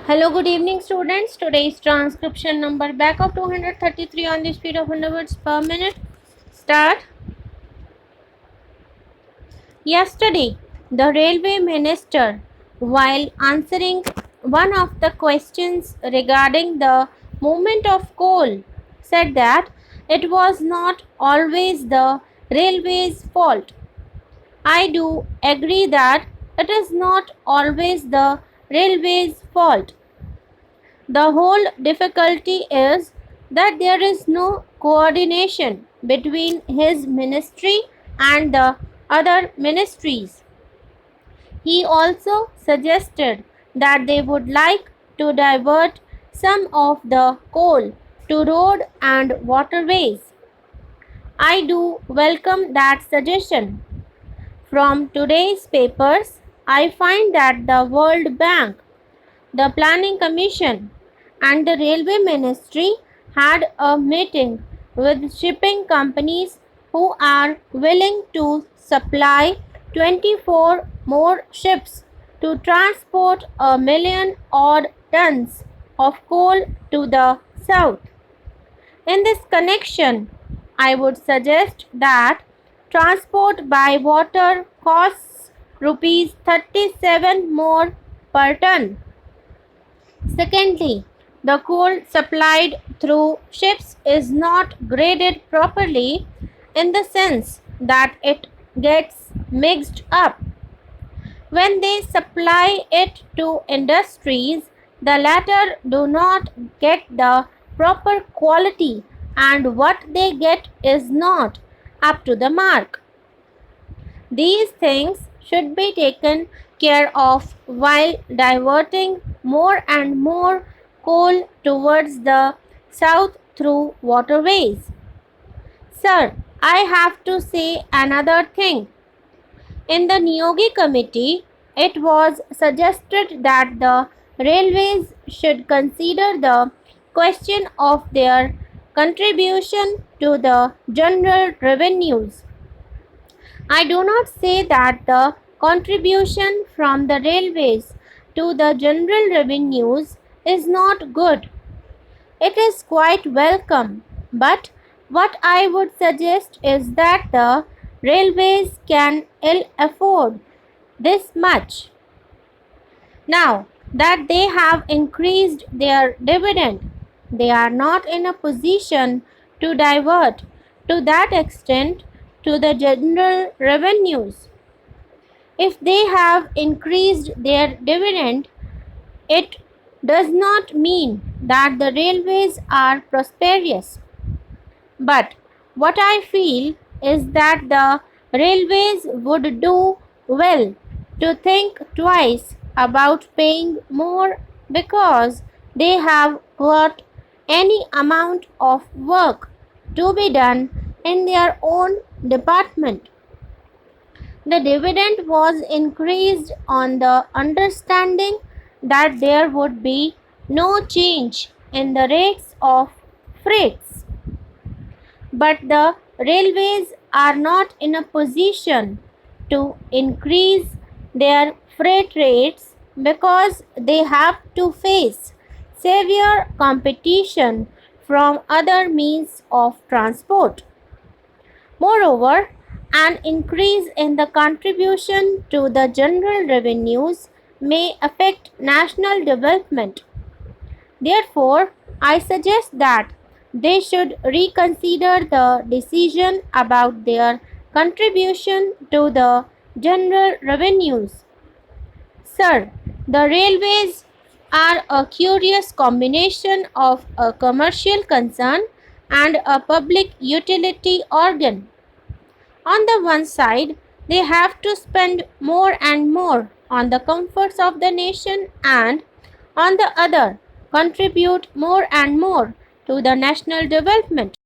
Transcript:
Hello, good evening students. Today's transcription number back of 233 on the speed of 100 words per minute. Start. Yesterday, the railway minister, while answering one of the questions regarding the movement of coal, said that it was not always the railway's fault. I do agree that it is not always the railway's fault. The whole difficulty is that there is no coordination between his ministry and the other ministries. He also suggested that they would like to divert some of the coal to road and waterways. I do welcome that suggestion. From today's papers, I find that the World Bank, the Planning Commission, and the Railway Ministry had a meeting with shipping companies who are willing to supply 24 more ships to transport 1 million odd tons of coal to the south. In this connection, I would suggest that transport by water costs rupees 37 more per ton. Secondly, the coal supplied through ships is not graded properly in the sense that it gets mixed up. When they supply it to industries, the latter do not get the proper quality and what they get is not up to the mark. These things should be taken care of while diverting more and more coal towards the south through waterways. Sir, I have to say another thing. In the Niyogi committee, it was suggested that the railways should consider the question of their contribution to the general revenues. I do not say that the contribution from the railways to the general revenues is not good. It is quite welcome, but what I would suggest is that the railways can ill afford this much. Now that they have increased their dividend, they are not in a position to divert to that extent to the general revenues. If they have increased their dividend, it does not mean that the railways are prosperous. But what I feel is that the railways would do well to think twice about paying more because they have got any amount of work to be done in their own department. The dividend was increased on the understanding that there would be no change in the rates of freights. But the railways are not in a position to increase their freight rates because they have to face severe competition from other means of transport. Moreover, an increase in the contribution to the general revenues may affect national development. Therefore, I suggest that they should reconsider the decision about their contribution to the general revenues. Sir, the railways are a curious combination of a commercial concern and a public utility organ. On the one side, they have to spend more and more on the comforts of the nation and, on the other, contribute more and more to the national development.